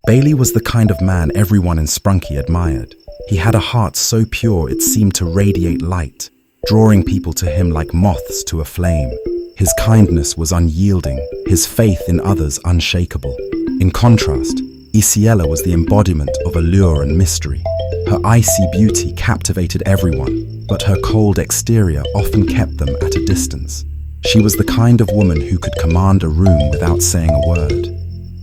Bailey was the kind of man everyone in Sprunki admired. He had a heart so pure it seemed to radiate light, drawing people to him like moths to a flame. His kindness was unyielding, his faith in others unshakable. In contrast, Iciella was the embodiment of allure and mystery. Her icy beauty captivated everyone, but her cold exterior often kept them at a distance. She was the kind of woman who could command a room without saying a word.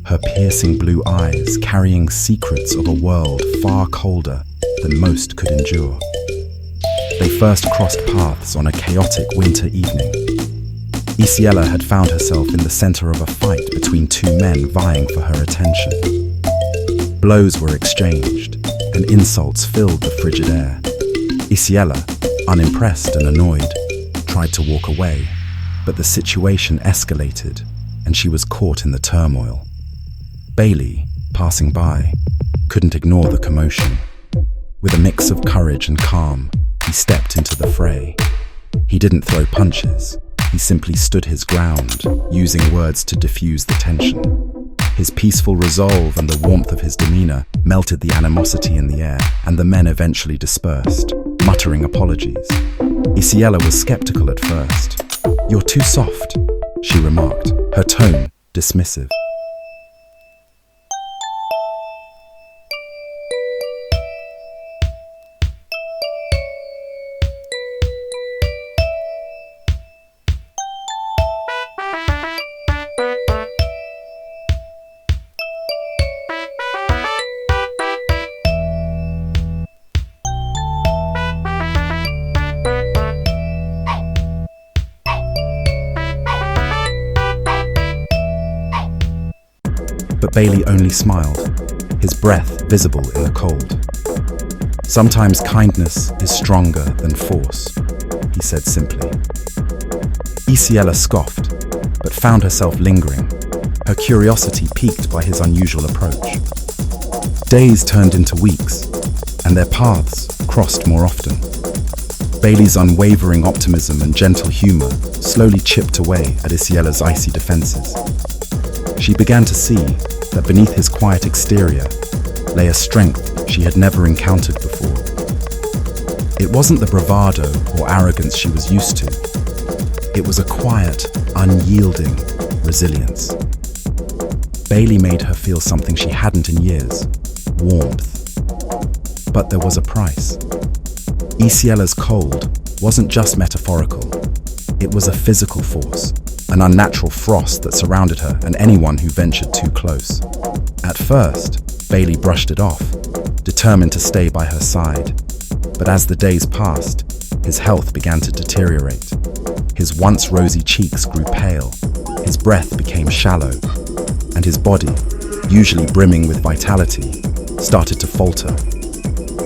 Her piercing blue eyes carrying secrets of a world far colder than most could endure. They first crossed paths on a chaotic winter evening. Iciella had found herself in the center of a fight between two men vying for her attention. Blows were exchanged, and insults filled the frigid air. Iciella, unimpressed and annoyed, tried to walk away, but the situation escalated, and she was caught in the turmoil. Bailey, passing by, couldn't ignore the commotion. With a mix of courage and calm, he stepped into the fray. He didn't throw punches, he simply stood his ground, using words to diffuse the tension. His peaceful resolve and the warmth of his demeanor melted the animosity in the air, and the men eventually dispersed, muttering apologies. Iciella was skeptical at first. "You're too soft," she remarked, her tone dismissive. But Bailey only smiled, his breath visible in the cold. "Sometimes kindness is stronger than force," he said simply. Iciella scoffed, but found herself lingering, her curiosity piqued by his unusual approach. Days turned into weeks, and their paths crossed more often. Bailey's unwavering optimism and gentle humor slowly chipped away at Iciella's icy defenses. She began to see that beneath his quiet exterior lay a strength she had never encountered before. It wasn't the bravado or arrogance she was used to. It was a quiet, unyielding resilience. Bailey made her feel something she hadn't in years: warmth. But there was a price. Iciella's cold wasn't just metaphorical. It was a physical force, an unnatural frost that surrounded her and anyone who ventured too close. At first, Bailey brushed it off, determined to stay by her side. But as the days passed, his health began to deteriorate. His once rosy cheeks grew pale, his breath became shallow, and his body, usually brimming with vitality, started to falter.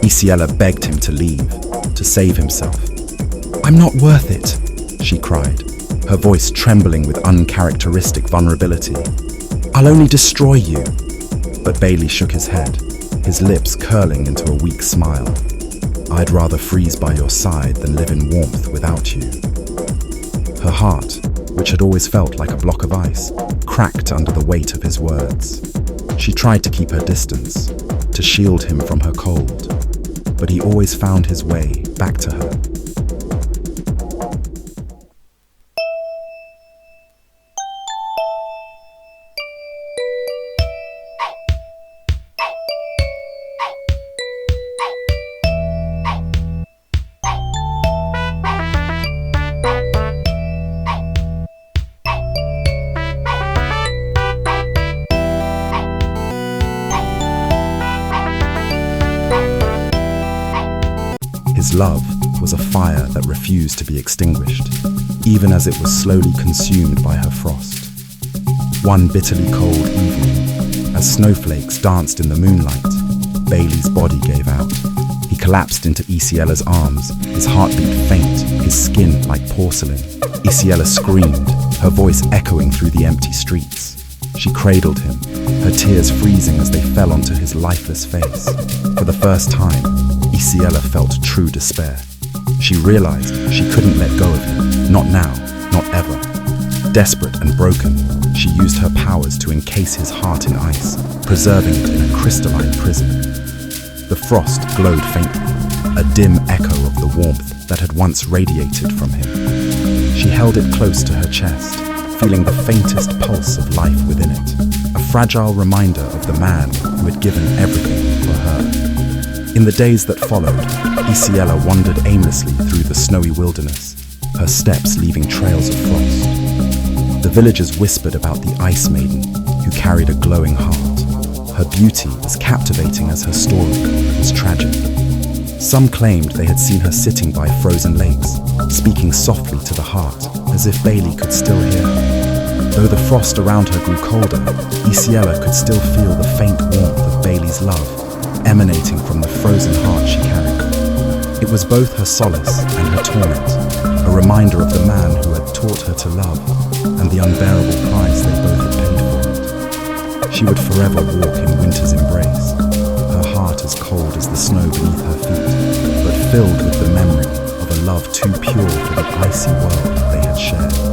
Iciella begged him to leave, to save himself. "I'm not worth it," she cried, her voice trembling with uncharacteristic vulnerability. "I'll only destroy you." But Bailey shook his head, his lips curling into a weak smile. "I'd rather freeze by your side than live in warmth without you." Her heart, which had always felt like a block of ice, cracked under the weight of his words. She tried to keep her distance, to shield him from her cold, but he always found his way back to her. His love was a fire that refused to be extinguished, even as it was slowly consumed by her frost. One bitterly cold evening, as snowflakes danced in the moonlight, Bailey's body gave out. He collapsed into Iciella's arms, his heartbeat faint, his skin like porcelain. Iciella screamed, her voice echoing through the empty streets. She cradled him, her tears freezing as they fell onto his lifeless face. For the first time, Iciella felt true despair. She realized she couldn't let go of him, not now, not ever. Desperate and broken, she used her powers to encase his heart in ice, preserving it in a crystalline prison. The frost glowed faintly, a dim echo of the warmth that had once radiated from him. She held it close to her chest, feeling the faintest pulse of life within it, a fragile reminder of the man who had given everything for her. In the days that followed, Iciella wandered aimlessly through the snowy wilderness, her steps leaving trails of frost. The villagers whispered about the Ice Maiden, who carried a glowing heart. Her beauty as captivating as her story was tragic. Some claimed they had seen her sitting by frozen lakes, speaking softly to the heart, as if Bailey could still hear her. Though the frost around her grew colder, Iciella could still feel the faint warmth of Bailey's love, emanating from the frozen heart she carried. It was both her solace and her torment, a reminder of the man who had taught her to love, and the unbearable price they both had paid for it. She would forever walk in winter's embrace, her heart as cold as the snow beneath her feet, but filled with the memory of a love too pure for the icy world they had shared.